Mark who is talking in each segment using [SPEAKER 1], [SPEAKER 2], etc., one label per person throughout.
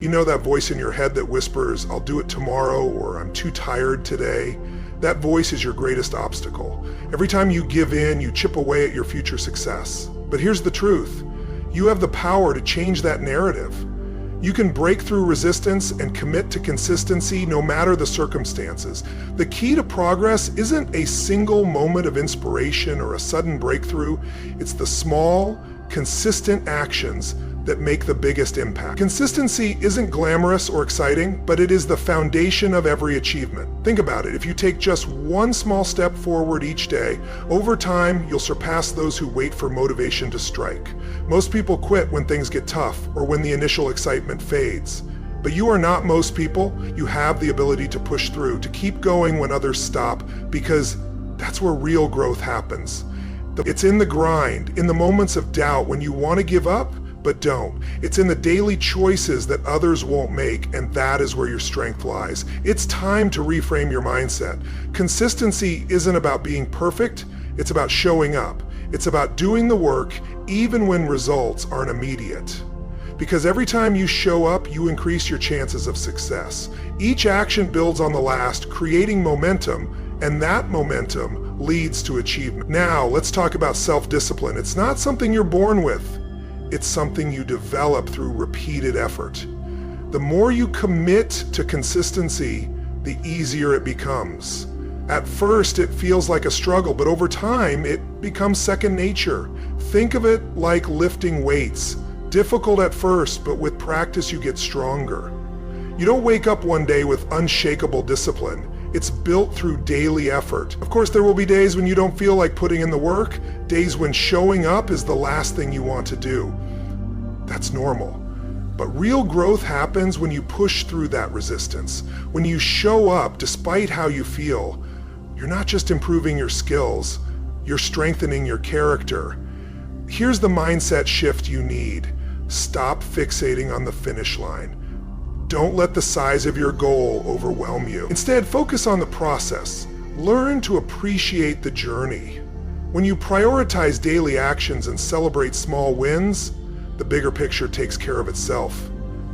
[SPEAKER 1] You know that voice in your head that whispers, "I'll do it tomorrow," or "I'm too tired today"? That voice is your greatest obstacle. Every time you give in, you chip away at your future success. But here's the truth. You have the power to change that narrative. You can break through resistance and commit to consistency no matter the circumstances. The key to progress isn't a single moment of inspiration or a sudden breakthrough. It's the small, consistent actions that make the biggest impact. Consistency isn't glamorous or exciting, but it is the foundation of every achievement. Think about it. If you take just one small step forward each day, over time, you'll surpass those who wait for motivation to strike. Most people quit when things get tough or when the initial excitement fades. But you are not most people. You have the ability to push through, to keep going when others stop, because that's where real growth happens. It's in the grind, in the moments of doubt when you want to give up, but don't. It's in the daily choices that others won't make, and that is where your strength lies. It's time to reframe your mindset. Consistency isn't about being perfect, it's about showing up. It's about doing the work even when results aren't immediate. Because every time you show up, you increase your chances of success. Each action builds on the last, creating momentum, and that momentum leads to achievement. Now, let's talk about self-discipline. It's not something you're born with. It's something you develop through repeated effort. The more you commit to consistency, the easier it becomes. At first, it feels like a struggle, but over time, it becomes second nature. Think of it like lifting weights. Difficult at first, but with practice, you get stronger. You don't wake up one day with unshakable discipline. It's built through daily effort. Of course, there will be days when you don't feel like putting in the work, days when showing up is the last thing you want to do. That's normal. But real growth happens when you push through that resistance. When you show up despite how you feel, you're not just improving your skills, you're strengthening your character. Here's the mindset shift you need. Stop fixating on the finish line. Don't let the size of your goal overwhelm you. Instead, focus on the process. Learn to appreciate the journey. When you prioritize daily actions and celebrate small wins, the bigger picture takes care of itself.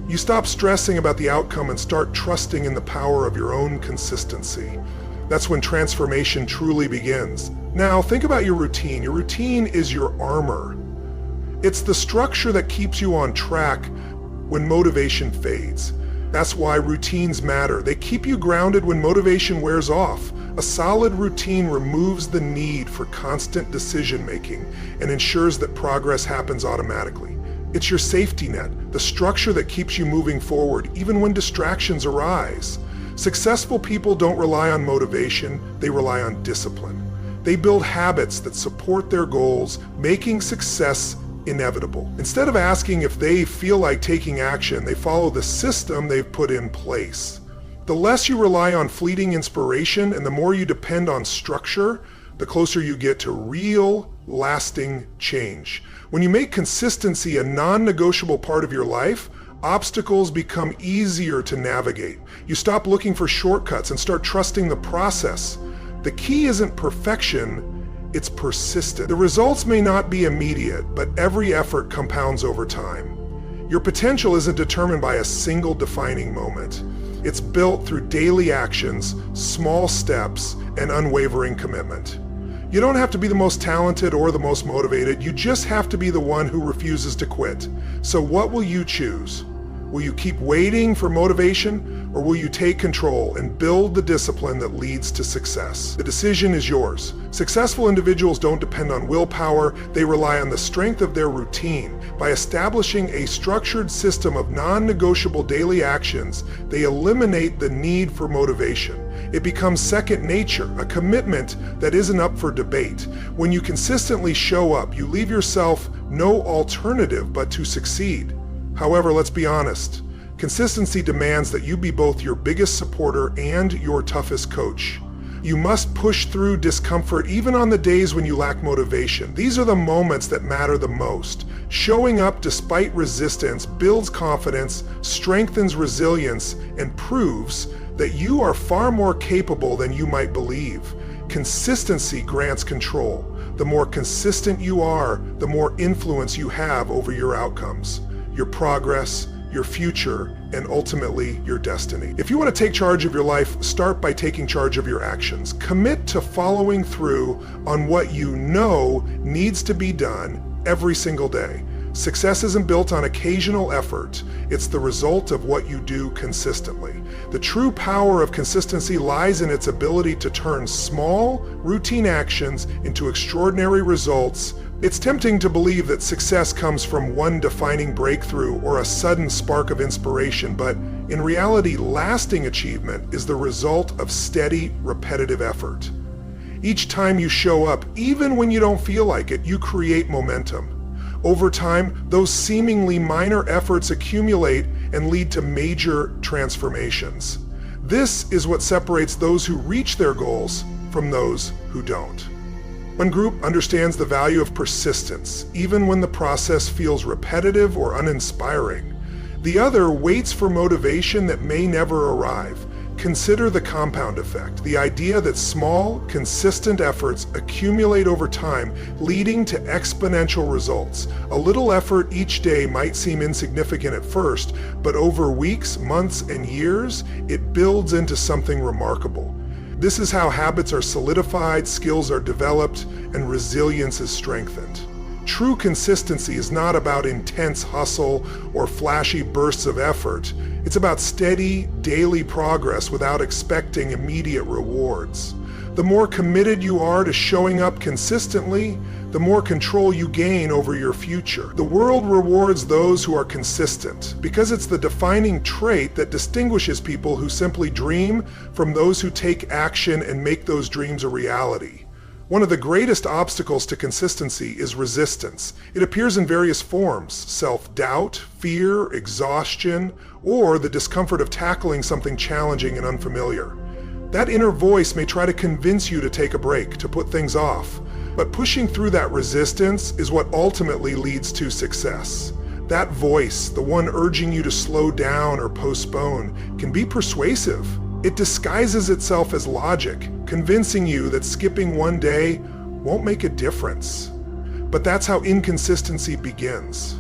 [SPEAKER 1] You stop stressing about the outcome and start trusting in the power of your own consistency. That's when transformation truly begins. Now, think about your routine. Your routine is your armor. It's the structure that keeps you on track when motivation fades. That's why routines matter. They keep you grounded when motivation wears off. A solid routine removes the need for constant decision-making and ensures that progress happens automatically. It's your safety net, the structure that keeps you moving forward even when distractions arise. Successful people don't rely on motivation, they rely on discipline. They build habits that support their goals, making success inevitable. Instead of asking if they feel like taking action, they follow the system they've put in place. The less you rely on fleeting inspiration and the more you depend on structure, the closer you get to real, lasting change. When you make consistency a non-negotiable part of your life, obstacles become easier to navigate. You stop looking for shortcuts and start trusting the process. The key isn't perfection, it's persistent. The results may not be immediate, but every effort compounds over time. Your potential isn't determined by a single defining moment. It's built through daily actions, small steps, and unwavering commitment. You don't have to be the most talented or the most motivated, you just have to be the one who refuses to quit. So what will you choose? Will you keep waiting for motivation, or will you take control and build the discipline that leads to success? The decision is yours. Successful individuals don't depend on willpower, they rely on the strength of their routine. By establishing a structured system of non-negotiable daily actions, they eliminate the need for motivation. It becomes second nature, a commitment that isn't up for debate. When you consistently show up, you leave yourself no alternative but to succeed. However, let's be honest, consistency demands that you be both your biggest supporter and your toughest coach. You must push through discomfort even on the days when you lack motivation. These are the moments that matter the most. Showing up despite resistance builds confidence, strengthens resilience, and proves that you are far more capable than you might believe. Consistency grants control. The more consistent you are, the more influence you have over your outcomes, your progress, your future, and ultimately your destiny. If you want to take charge of your life, start by taking charge of your actions. Commit to following through on what you know needs to be done every single day. Success isn't built on occasional effort. It's the result of what you do consistently. The true power of consistency lies in its ability to turn small, routine actions into extraordinary results. It's tempting to believe that success comes from one defining breakthrough or a sudden spark of inspiration, but in reality, lasting achievement is the result of steady, repetitive effort. Each time you show up, even when you don't feel like it, you create momentum. Over time, those seemingly minor efforts accumulate and lead to major transformations. This is what separates those who reach their goals from those who don't. One group understands the value of persistence, even when the process feels repetitive or uninspiring. The other waits for motivation that may never arrive. Consider the compound effect, the idea that small, consistent efforts accumulate over time, leading to exponential results. A little effort each day might seem insignificant at first, but over weeks, months, and years, it builds into something remarkable. This is how habits are solidified, skills are developed, and resilience is strengthened. True consistency is not about intense hustle or flashy bursts of effort. It's about steady, daily progress without expecting immediate rewards. The more committed you are to showing up consistently, the more control you gain over your future. The world rewards those who are consistent because it's the defining trait that distinguishes people who simply dream from those who take action and make those dreams a reality. One of the greatest obstacles to consistency is resistance. It appears in various forms: self-doubt, fear, exhaustion, or the discomfort of tackling something challenging and unfamiliar. That inner voice may try to convince you to take a break, to put things off, but pushing through that resistance is what ultimately leads to success. That voice, the one urging you to slow down or postpone, can be persuasive. It disguises itself as logic, convincing you that skipping one day won't make a difference. But that's how inconsistency begins.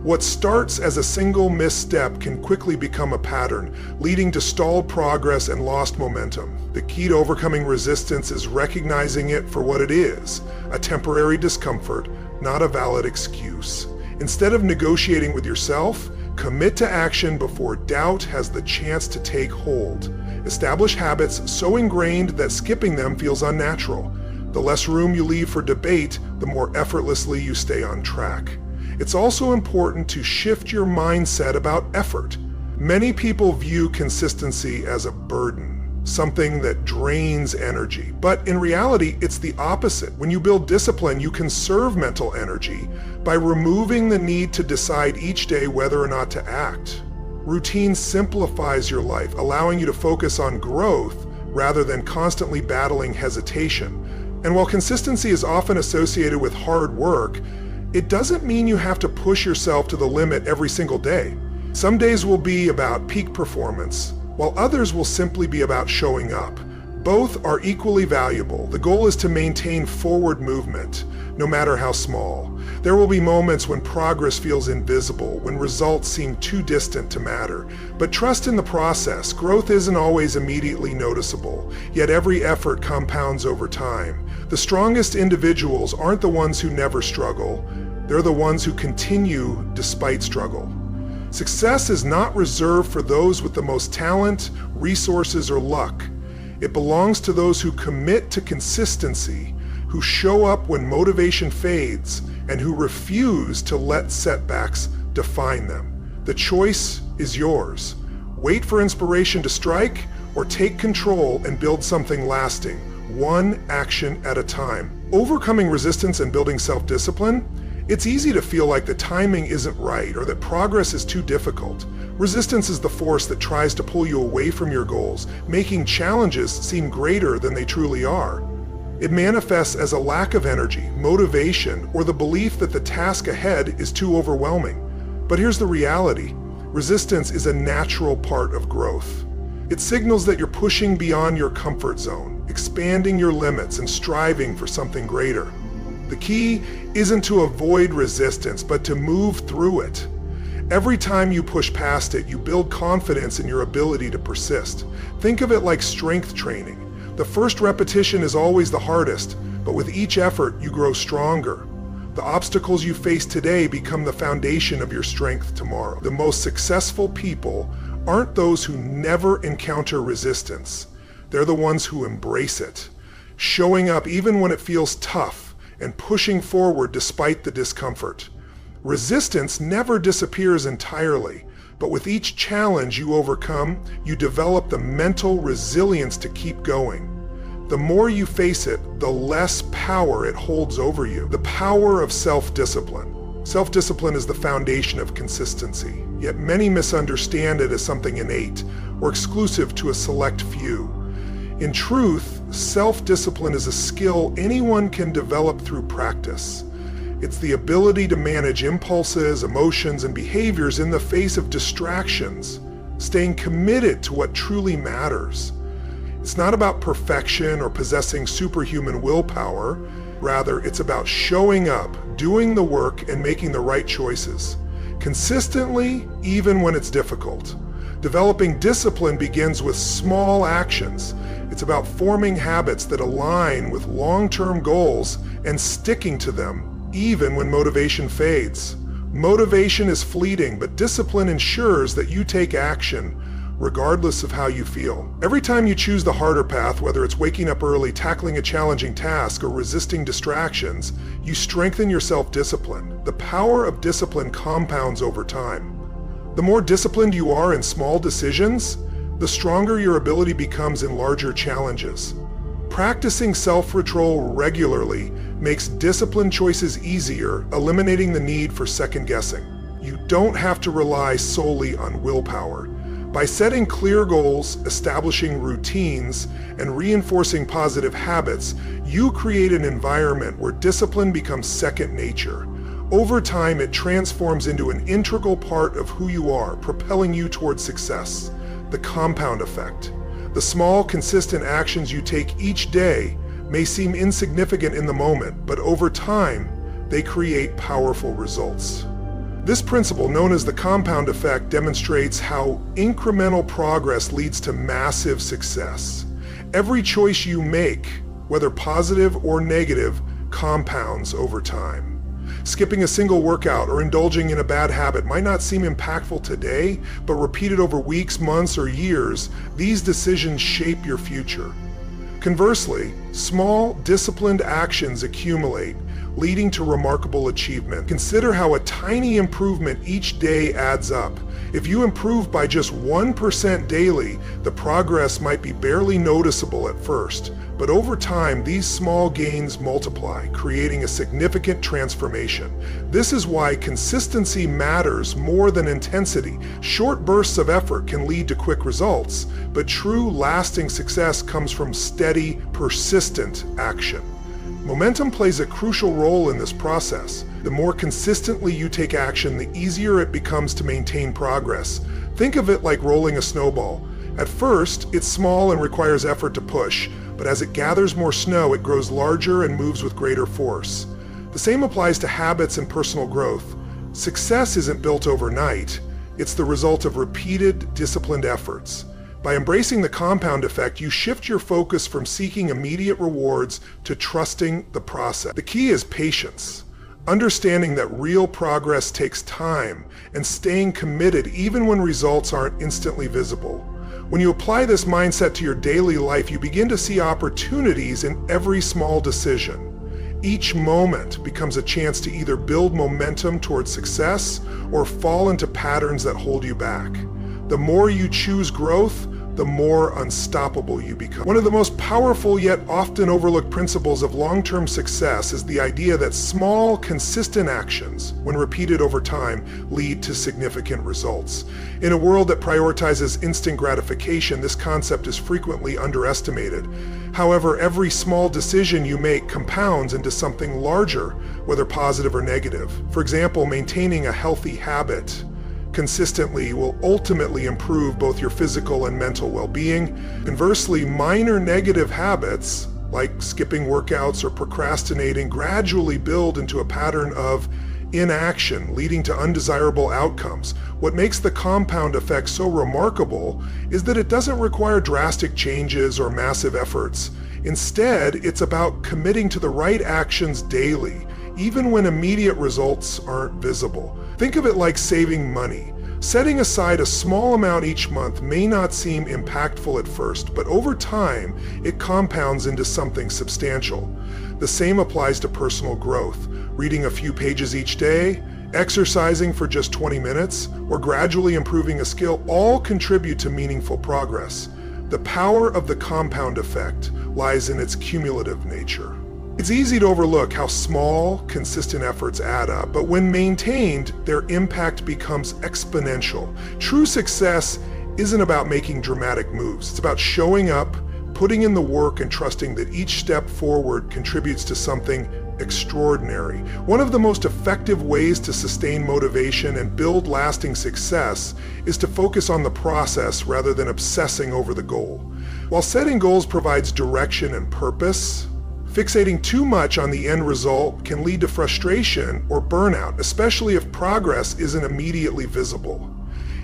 [SPEAKER 1] What starts as a single misstep can quickly become a pattern, leading to stalled progress and lost momentum. The key to overcoming resistance is recognizing it for what it is, a temporary discomfort, not a valid excuse. Instead of negotiating with yourself, commit to action before doubt has the chance to take hold. Establish habits so ingrained that skipping them feels unnatural. The less room you leave for debate, the more effortlessly you stay on track. It's also important to shift your mindset about effort. Many people view consistency as a burden, something that drains energy. But in reality, it's the opposite. When you build discipline, you conserve mental energy by removing the need to decide each day whether or not to act. Routine simplifies your life, allowing you to focus on growth rather than constantly battling hesitation. And while consistency is often associated with hard work, it doesn't mean you have to push yourself to the limit every single day. Some days will be about peak performance, while others will simply be about showing up. Both are equally valuable. The goal is to maintain forward movement, no matter how small. There will be moments when progress feels invisible, when results seem too distant to matter. But trust in the process. Growth isn't always immediately noticeable, yet every effort compounds over time. The strongest individuals aren't the ones who never struggle. They're the ones who continue despite struggle. Success is not reserved for those with the most talent, resources, or luck. It belongs to those who commit to consistency, who show up when motivation fades, and who refuse to let setbacks define them. The choice is yours. Wait for inspiration to strike, or take control and build something lasting, one action at a time. Overcoming resistance and building self-discipline, it's easy to feel like the timing isn't right or that progress is too difficult. Resistance is the force that tries to pull you away from your goals, making challenges seem greater than they truly are. It manifests as a lack of energy, motivation, or the belief that the task ahead is too overwhelming. But here's the reality. Resistance is a natural part of growth. It signals that you're pushing beyond your comfort zone, expanding your limits, and striving for something greater. The key isn't to avoid resistance, but to move through it. Every time you push past it, you build confidence in your ability to persist. Think of it like strength training. The first repetition is always the hardest, but with each effort, you grow stronger. The obstacles you face today become the foundation of your strength tomorrow. The most successful people aren't those who never encounter resistance. They're the ones who embrace it, showing up even when it feels tough and pushing forward despite the discomfort. Resistance never disappears entirely, but with each challenge you overcome, you develop the mental resilience to keep going. The more you face it, the less power it holds over you. The power of self-discipline. Self-discipline is the foundation of consistency, yet many misunderstand it as something innate or exclusive to a select few. In truth, self-discipline is a skill anyone can develop through practice. It's the ability to manage impulses, emotions, and behaviors in the face of distractions, staying committed to what truly matters. It's not about perfection or possessing superhuman willpower. Rather, it's about showing up, doing the work, and making the right choices, consistently, even when it's difficult. Developing discipline begins with small actions. It's about forming habits that align with long-term goals and sticking to them even when motivation fades. Motivation is fleeting, but discipline ensures that you take action regardless of how you feel. Every time you choose the harder path, whether it's waking up early, tackling a challenging task, or resisting distractions, you strengthen your self-discipline. The power of discipline compounds over time. The more disciplined you are in small decisions, the stronger your ability becomes in larger challenges. Practicing self-control regularly makes disciplined choices easier, eliminating the need for second-guessing. You don't have to rely solely on willpower. By setting clear goals, establishing routines, and reinforcing positive habits, you create an environment where discipline becomes second nature. Over time, it transforms into an integral part of who you are, propelling you towards success. The compound effect. The small, consistent actions you take each day may seem insignificant in the moment, but over time, they create powerful results. This principle, known as the compound effect, demonstrates how incremental progress leads to massive success. Every choice you make, whether positive or negative, compounds over time. Skipping a single workout or indulging in a bad habit might not seem impactful today, but repeated over weeks, months, or years, these decisions shape your future. Conversely, small, disciplined actions accumulate, leading to remarkable achievement. Consider how a tiny improvement each day adds up. If you improve by just 1% daily, the progress might be barely noticeable at first, but over time, these small gains multiply, creating a significant transformation. This is why consistency matters more than intensity. Short bursts of effort can lead to quick results, but true, lasting success comes from steady, persistent action. Momentum plays a crucial role in this process. The more consistently you take action, the easier it becomes to maintain progress. Think of it like rolling a snowball. At first, it's small and requires effort to push, but as it gathers more snow, it grows larger and moves with greater force. The same applies to habits and personal growth. Success isn't built overnight. It's the result of repeated, disciplined efforts. By embracing the compound effect, you shift your focus from seeking immediate rewards to trusting the process. The key is patience, understanding that real progress takes time, and staying committed even when results aren't instantly visible. When you apply this mindset to your daily life, you begin to see opportunities in every small decision. Each moment becomes a chance to either build momentum towards success or fall into patterns that hold you back. The more you choose growth, the more unstoppable you become. One of the most powerful yet often overlooked principles of long-term success is the idea that small, consistent actions, when repeated over time, lead to significant results. In a world that prioritizes instant gratification, this concept is frequently underestimated. However, every small decision you make compounds into something larger, whether positive or negative. For example, maintaining a healthy habit consistently will ultimately improve both your physical and mental well-being. Conversely, minor negative habits, like skipping workouts or procrastinating, gradually build into a pattern of inaction leading to undesirable outcomes. What makes the compound effect so remarkable is that it doesn't require drastic changes or massive efforts. Instead, it's about committing to the right actions daily, even when immediate results aren't visible. Think of it like saving money. Setting aside a small amount each month may not seem impactful at first, but over time, it compounds into something substantial. The same applies to personal growth. Reading a few pages each day, exercising for just 20 minutes, or gradually improving a skill all contribute to meaningful progress. The power of the compound effect lies in its cumulative nature. It's easy to overlook how small, consistent efforts add up, but when maintained, their impact becomes exponential. True success isn't about making dramatic moves. It's about showing up, putting in the work, and trusting that each step forward contributes to something extraordinary. One of the most effective ways to sustain motivation and build lasting success is to focus on the process rather than obsessing over the goal. While setting goals provides direction and purpose, fixating too much on the end result can lead to frustration or burnout, especially if progress isn't immediately visible.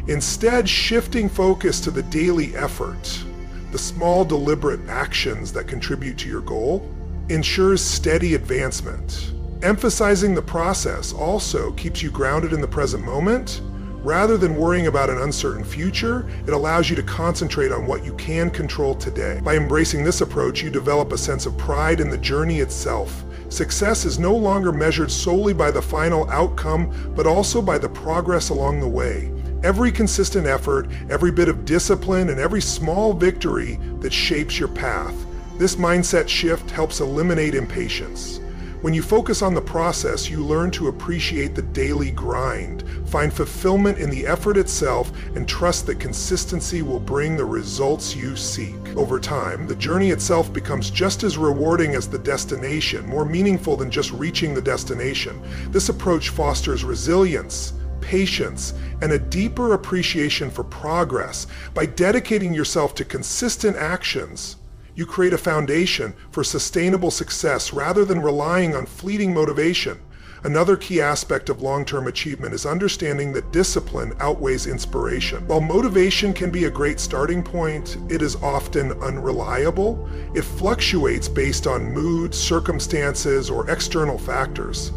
[SPEAKER 1] Instead, shifting focus to the daily effort, the small deliberate actions that contribute to your goal, ensures steady advancement. Emphasizing the process also keeps you grounded in the present moment. Rather than worrying about an uncertain future, it allows you to concentrate on what you can control today. By embracing this approach, you develop a sense of pride in the journey itself. Success is no longer measured solely by the final outcome, but also by the progress along the way. Every consistent effort, every bit of discipline, and every small victory that shapes your path. This mindset shift helps eliminate impatience. When you focus on the process, you learn to appreciate the daily grind, find fulfillment in the effort itself, and trust that consistency will bring the results you seek. Over time, the journey itself becomes just as rewarding as the destination, more meaningful than just reaching the destination. This approach fosters resilience, patience, and a deeper appreciation for progress. By dedicating yourself to consistent actions, you create a foundation for sustainable success rather than relying on fleeting motivation. Another key aspect of long-term achievement is understanding that discipline outweighs inspiration. While motivation can be a great starting point, it is often unreliable. It fluctuates based on mood, circumstances, or external factors.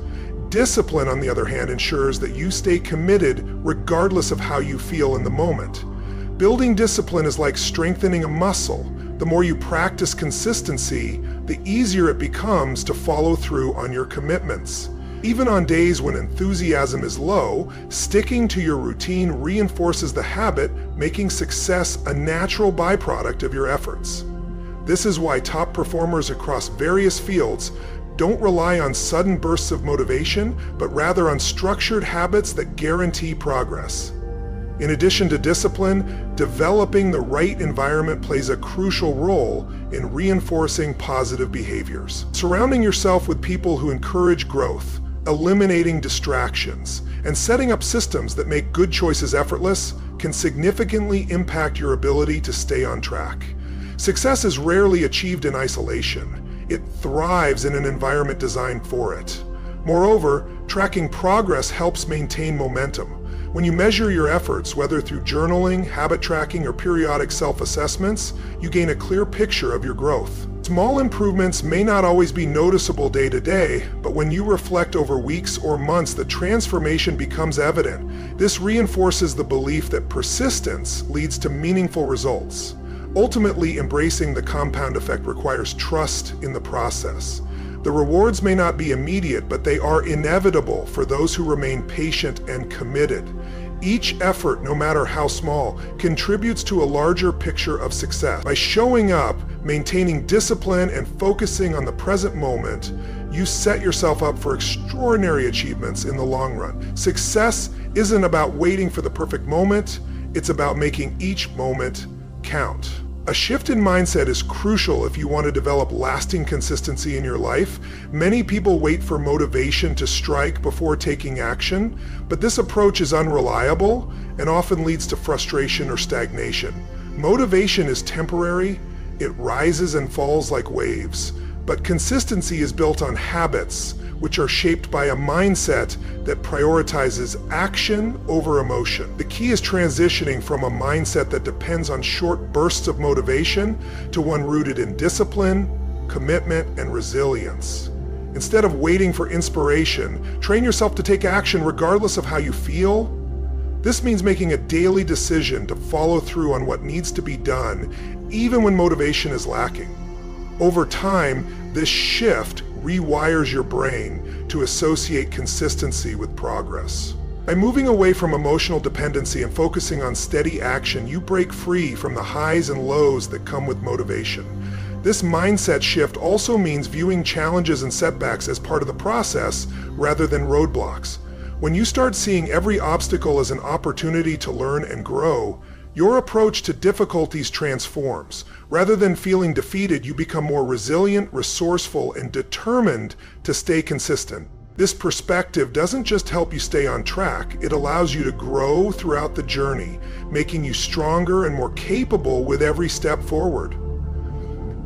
[SPEAKER 1] Discipline, on the other hand, ensures that you stay committed regardless of how you feel in the moment. Building discipline is like strengthening a muscle. The more you practice consistency, the easier it becomes to follow through on your commitments. Even on days when enthusiasm is low, sticking to your routine reinforces the habit, making success a natural byproduct of your efforts. This is why top performers across various fields don't rely on sudden bursts of motivation, but rather on structured habits that guarantee progress. In addition to discipline, developing the right environment plays a crucial role in reinforcing positive behaviors. Surrounding yourself with people who encourage growth, eliminating distractions, and setting up systems that make good choices effortless can significantly impact your ability to stay on track. Success is rarely achieved in isolation. It thrives in an environment designed for it. Moreover, tracking progress helps maintain momentum. When you measure your efforts, whether through journaling, habit tracking, or periodic self-assessments, you gain a clear picture of your growth. Small improvements may not always be noticeable day to day, but when you reflect over weeks or months, the transformation becomes evident. This reinforces the belief that persistence leads to meaningful results. Ultimately, embracing the compound effect requires trust in the process. The rewards may not be immediate, but they are inevitable for those who remain patient and committed. Each effort, no matter how small, contributes to a larger picture of success. By showing up, maintaining discipline, and focusing on the present moment, you set yourself up for extraordinary achievements in the long run. Success isn't about waiting for the perfect moment, it's about making each moment count. A shift in mindset is crucial if you want to develop lasting consistency in your life. Many people wait for motivation to strike before taking action, but this approach is unreliable and often leads to frustration or stagnation. Motivation is temporary, it rises and falls like waves, But consistency is built on habits, which are shaped by a mindset that prioritizes action over emotion. The key is transitioning from a mindset that depends on short bursts of motivation to one rooted in discipline, commitment, and resilience. Instead of waiting for inspiration, train yourself to take action regardless of how you feel. This means making a daily decision to follow through on what needs to be done, even when motivation is lacking. Over time, this shift rewires your brain to associate consistency with progress. By moving away from emotional dependency and focusing on steady action, you break free from the highs and lows that come with motivation. This mindset shift also means viewing challenges and setbacks as part of the process rather than roadblocks. When you start seeing every obstacle as an opportunity to learn and grow, your approach to difficulties transforms. Rather than feeling defeated, you become more resilient, resourceful, and determined to stay consistent. This perspective doesn't just help you stay on track, it allows you to grow throughout the journey, making you stronger and more capable with every step forward.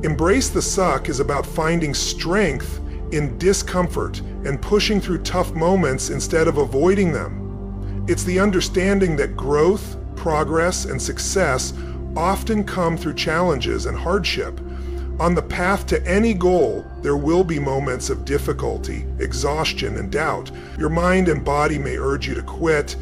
[SPEAKER 1] Embrace the Suck is about finding strength in discomfort and pushing through tough moments instead of avoiding them. It's the understanding that growth, progress, and success often come through challenges and hardship. On the path to any goal, there will be moments of difficulty, exhaustion, and doubt. Your mind and body may urge you to quit,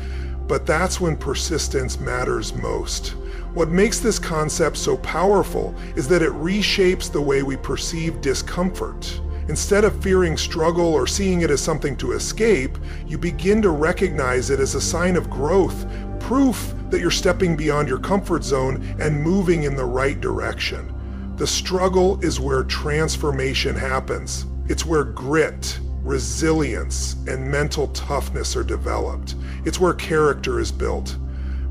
[SPEAKER 1] but that's when persistence matters most. What makes this concept so powerful is that it reshapes the way we perceive discomfort. Instead of fearing struggle or seeing it as something to escape, you begin to recognize it as a sign of growth, proof that you're stepping beyond your comfort zone and moving in the right direction. The struggle is where transformation happens. It's where grit, resilience, and mental toughness are developed. It's where character is built.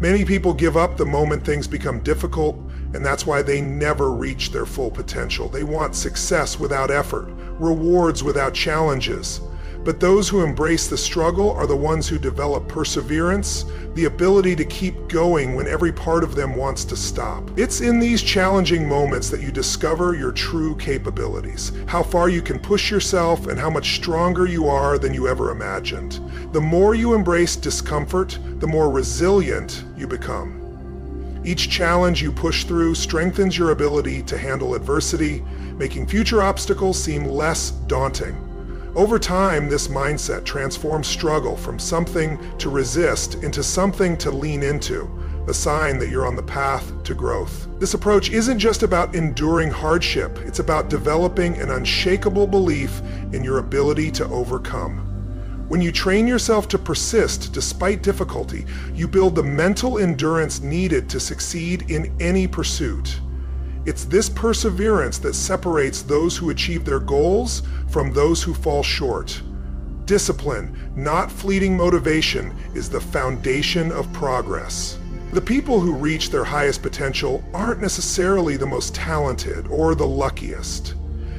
[SPEAKER 1] Many people give up the moment things become difficult, and that's why they never reach their full potential. They want success without effort, rewards without challenges. But those who embrace the struggle are the ones who develop perseverance, the ability to keep going when every part of them wants to stop. It's in these challenging moments that you discover your true capabilities, how far you can push yourself and how much stronger you are than you ever imagined. The more you embrace discomfort, the more resilient you become. Each challenge you push through strengthens your ability to handle adversity, making future obstacles seem less daunting. Over time, this mindset transforms struggle from something to resist into something to lean into, a sign that you're on the path to growth. This approach isn't just about enduring hardship, it's about developing an unshakable belief in your ability to overcome. When you train yourself to persist despite difficulty, you build the mental endurance needed to succeed in any pursuit. It's this perseverance that separates those who achieve their goals from those who fall short. Discipline, not fleeting motivation, is the foundation of progress. The people who reach their highest potential aren't necessarily the most talented or the luckiest.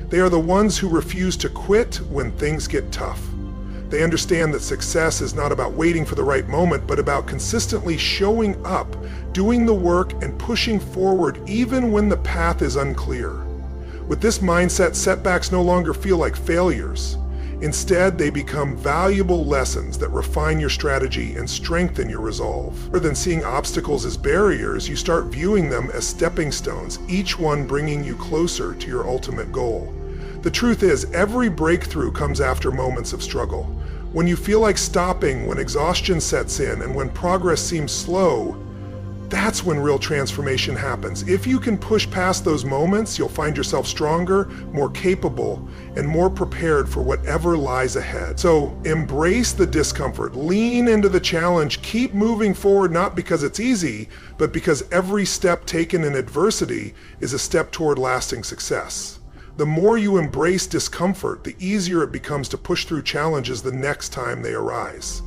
[SPEAKER 1] They are the ones who refuse to quit when things get tough. They understand that success is not about waiting for the right moment, but about consistently showing up, doing the work, and pushing forward even when the path is unclear. With this mindset, setbacks no longer feel like failures. Instead, they become valuable lessons that refine your strategy and strengthen your resolve. Rather than seeing obstacles as barriers, you start viewing them as stepping stones, each one bringing you closer to your ultimate goal. The truth is, every breakthrough comes after moments of struggle. When you feel like stopping, when exhaustion sets in, and when progress seems slow, that's when real transformation happens. If you can push past those moments, you'll find yourself stronger, more capable, and more prepared for whatever lies ahead. So embrace the discomfort, lean into the challenge, keep moving forward, not because it's easy, but because every step taken in adversity is a step toward lasting success. The more you embrace discomfort, the easier it becomes to push through challenges the next time they arise.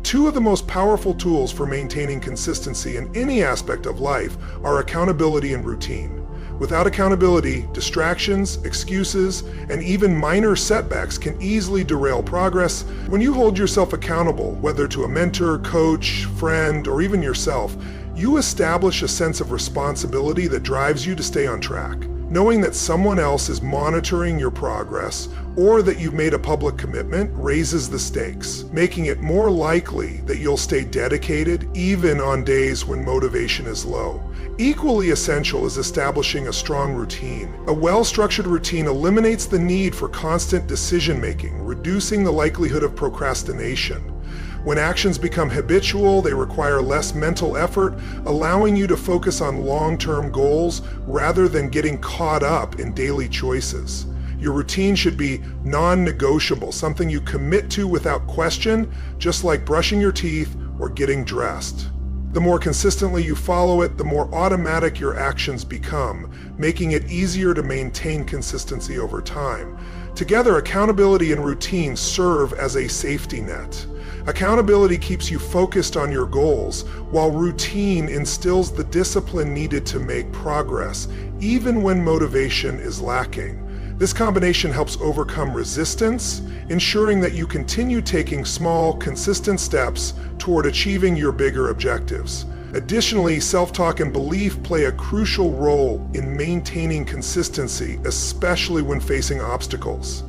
[SPEAKER 1] Two of the most powerful tools for maintaining consistency in any aspect of life are accountability and routine. Without accountability, distractions, excuses, and even minor setbacks can easily derail progress. When you hold yourself accountable, whether to a mentor, coach, friend, or even yourself, you establish a sense of responsibility that drives you to stay on track. Knowing that someone else is monitoring your progress or that you've made a public commitment raises the stakes, making it more likely that you'll stay dedicated even on days when motivation is low. Equally essential is establishing a strong routine. A well-structured routine eliminates the need for constant decision-making, reducing the likelihood of procrastination. When actions become habitual, they require less mental effort, allowing you to focus on long-term goals rather than getting caught up in daily choices. Your routine should be non-negotiable, something you commit to without question, just like brushing your teeth or getting dressed. The more consistently you follow it, the more automatic your actions become, making it easier to maintain consistency over time. Together, accountability and routine serve as a safety net. Accountability keeps you focused on your goals, while routine instills the discipline needed to make progress, even when motivation is lacking. This combination helps overcome resistance, ensuring that you continue taking small, consistent steps toward achieving your bigger objectives. Additionally, self-talk and belief play a crucial role in maintaining consistency, especially when facing obstacles.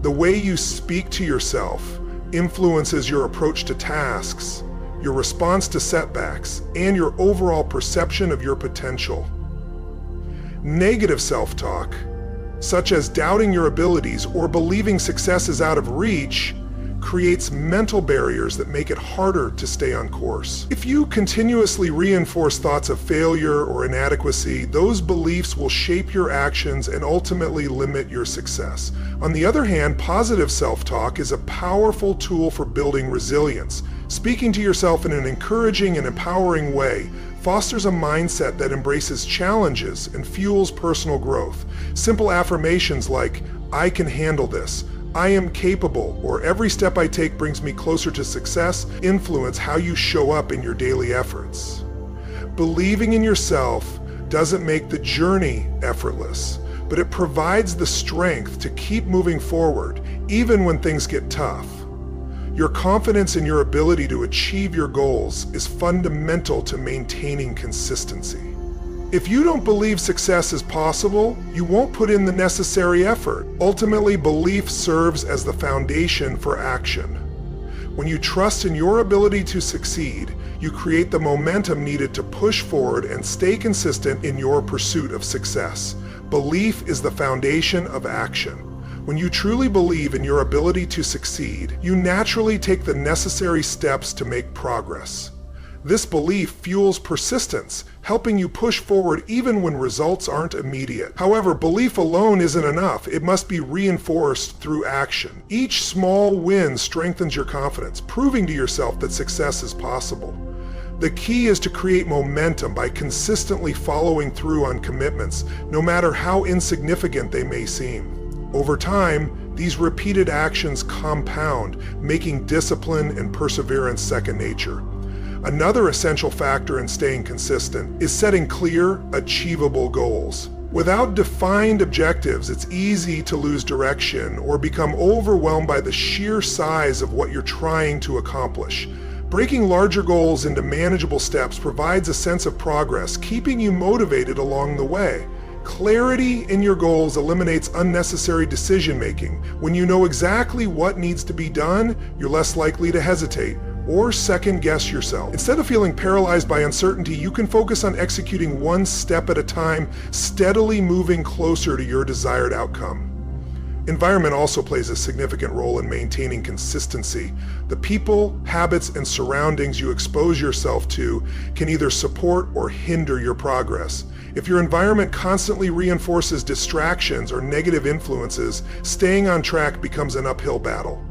[SPEAKER 1] The way you speak to yourself influences your approach to tasks, your response to setbacks, and your overall perception of your potential. Negative self-talk, such as doubting your abilities or believing success is out of reach, creates mental barriers that make it harder to stay on course. If you continuously reinforce thoughts of failure or inadequacy, those beliefs will shape your actions and ultimately limit your success. On the other hand, positive self-talk is a powerful tool for building resilience. Speaking to yourself in an encouraging and empowering way fosters a mindset that embraces challenges and fuels personal growth. Simple affirmations like, "I can handle this," "I am capable," or "every step I take brings me closer to success" influence how you show up in your daily efforts. Believing in yourself doesn't make the journey effortless, but it provides the strength to keep moving forward, even when things get tough. Your confidence in your ability to achieve your goals is fundamental to maintaining consistency. If you don't believe success is possible, you won't put in the necessary effort. Ultimately, belief serves as the foundation for action. When you trust in your ability to succeed, you create the momentum needed to push forward and stay consistent in your pursuit of success. Belief is the foundation of action. When you truly believe in your ability to succeed, you naturally take the necessary steps to make progress. This belief fuels persistence, helping you push forward even when results aren't immediate. However, belief alone isn't enough. It must be reinforced through action. Each small win strengthens your confidence, proving to yourself that success is possible. The key is to create momentum by consistently following through on commitments, no matter how insignificant they may seem. Over time, these repeated actions compound, making discipline and perseverance second nature. Another essential factor in staying consistent is setting clear, achievable goals. Without defined objectives, it's easy to lose direction or become overwhelmed by the sheer size of what you're trying to accomplish. Breaking larger goals into manageable steps provides a sense of progress, keeping you motivated along the way. Clarity in your goals eliminates unnecessary decision-making. When you know exactly what needs to be done, you're less likely to hesitate or second-guess yourself. Instead of feeling paralyzed by uncertainty, you can focus on executing one step at a time, steadily moving closer to your desired outcome. Environment also plays a significant role in maintaining consistency. The people, habits, and surroundings you expose yourself to can either support or hinder your progress. If your environment constantly reinforces distractions or negative influences, staying on track becomes an uphill battle.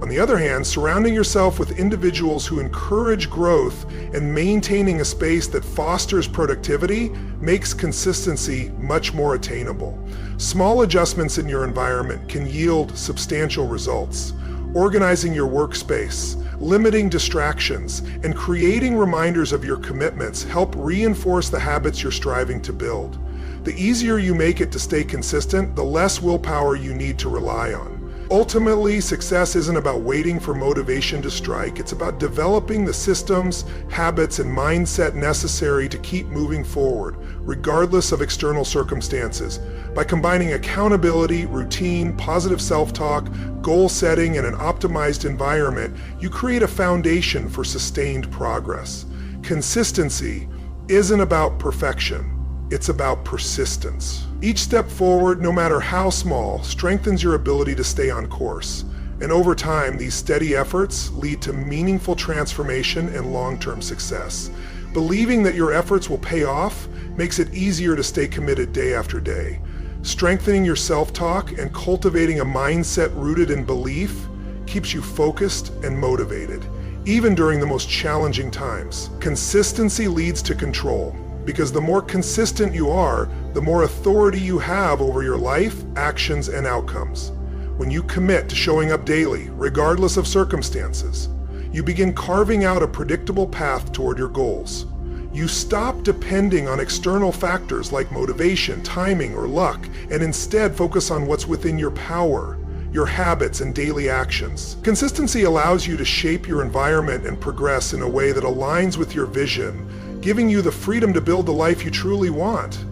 [SPEAKER 1] On the other hand, surrounding yourself with individuals who encourage growth and maintaining a space that fosters productivity makes consistency much more attainable. Small adjustments in your environment can yield substantial results. Organizing your workspace, limiting distractions, and creating reminders of your commitments help reinforce the habits you're striving to build. The easier you make it to stay consistent, the less willpower you need to rely on. Ultimately, success isn't about waiting for motivation to strike. It's about developing the systems, habits, and mindset necessary to keep moving forward, regardless of external circumstances. By combining accountability, routine, positive self-talk, goal setting, and an optimized environment, you create a foundation for sustained progress. Consistency isn't about perfection. It's about persistence. Each step forward, no matter how small, strengthens your ability to stay on course. And over time, these steady efforts lead to meaningful transformation and long-term success. Believing that your efforts will pay off makes it easier to stay committed day after day. Strengthening your self-talk and cultivating a mindset rooted in belief keeps you focused and motivated, even during the most challenging times. Consistency leads to control, because the more consistent you are, the more authority you have over your life, actions, and outcomes. When you commit to showing up daily, regardless of circumstances, you begin carving out a predictable path toward your goals. You stop depending on external factors like motivation, timing, or luck, and instead focus on what's within your power, your habits, and daily actions. Consistency allows you to shape your environment and progress in a way that aligns with your vision, giving you the freedom to build the life you truly want.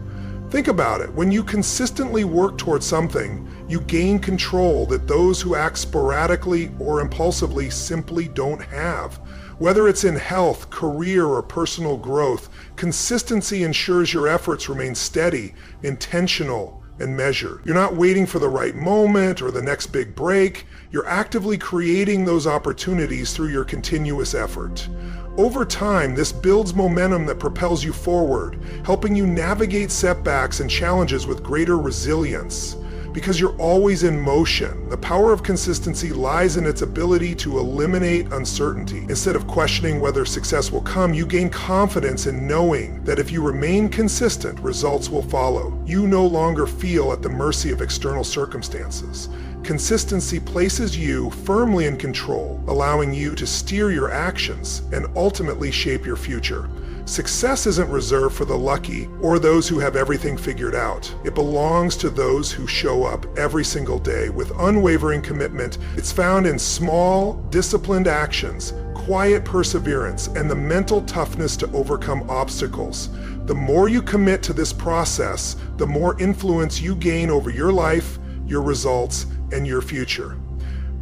[SPEAKER 1] Think about it. When you consistently work towards something, you gain control that those who act sporadically or impulsively simply don't have. Whether it's in health, career, or personal growth, consistency ensures your efforts remain steady, intentional, and measured. You're not waiting for the right moment or the next big break. You're actively creating those opportunities through your continuous effort. Over time, this builds momentum that propels you forward, helping you navigate setbacks and challenges with greater resilience. Because you're always in motion, the power of consistency lies in its ability to eliminate uncertainty. Instead of questioning whether success will come, you gain confidence in knowing that if you remain consistent, results will follow. You no longer feel at the mercy of external circumstances. Consistency places you firmly in control, allowing you to steer your actions and ultimately shape your future. Success isn't reserved for the lucky or those who have everything figured out. It belongs to those who show up every single day with unwavering commitment. It's found in small, disciplined actions, quiet perseverance, and the mental toughness to overcome obstacles. The more you commit to this process, the more influence you gain over your life, your results, and your future.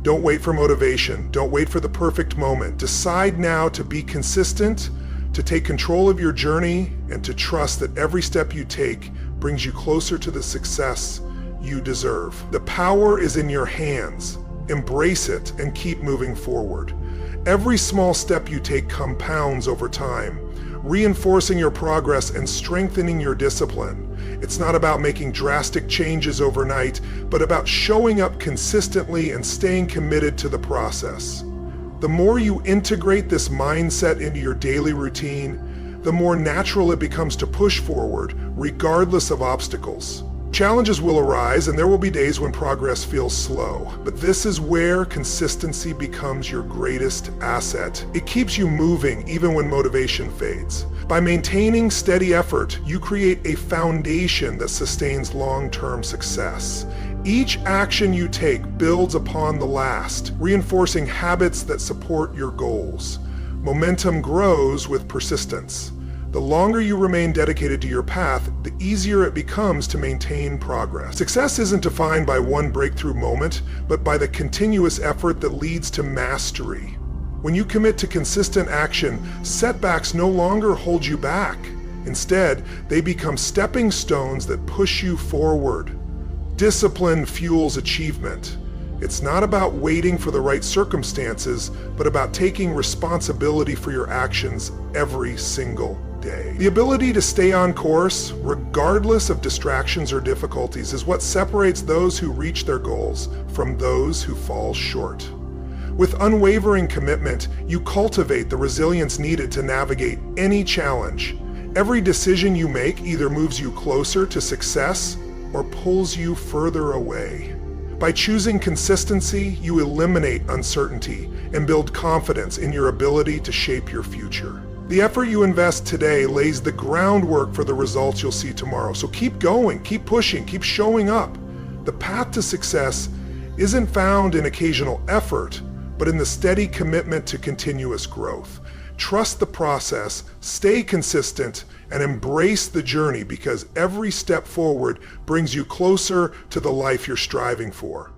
[SPEAKER 1] Don't wait for motivation. Don't wait for the perfect moment. Decide now to be consistent, to take control of your journey, and to trust that every step you take brings you closer to the success you deserve. The power is in your hands. Embrace it and keep moving forward. Every small step you take compounds over time, reinforcing your progress and strengthening your discipline. It's not about making drastic changes overnight, but about showing up consistently and staying committed to the process. The more you integrate this mindset into your daily routine, the more natural it becomes to push forward, regardless of obstacles. Challenges will arise, and there will be days when progress feels slow, but this is where consistency becomes your greatest asset. It keeps you moving even when motivation fades. By maintaining steady effort, you create a foundation that sustains long-term success. Each action you take builds upon the last, reinforcing habits that support your goals. Momentum grows with persistence. The longer you remain dedicated to your path, the easier it becomes to maintain progress. Success isn't defined by one breakthrough moment, but by the continuous effort that leads to mastery. When you commit to consistent action, setbacks no longer hold you back. Instead, they become stepping stones that push you forward. Discipline fuels achievement. It's not about waiting for the right circumstances, but about taking responsibility for your actions every single day. The ability to stay on course, regardless of distractions or difficulties, is what separates those who reach their goals from those who fall short. With unwavering commitment, you cultivate the resilience needed to navigate any challenge. Every decision you make either moves you closer to success or pulls you further away. By choosing consistency, you eliminate uncertainty and build confidence in your ability to shape your future. The effort you invest today lays the groundwork for the results you'll see tomorrow. So keep going, keep pushing, keep showing up. The path to success isn't found in occasional effort, but in the steady commitment to continuous growth. Trust the process, stay consistent, and embrace the journey, because every step forward brings you closer to the life you're striving for.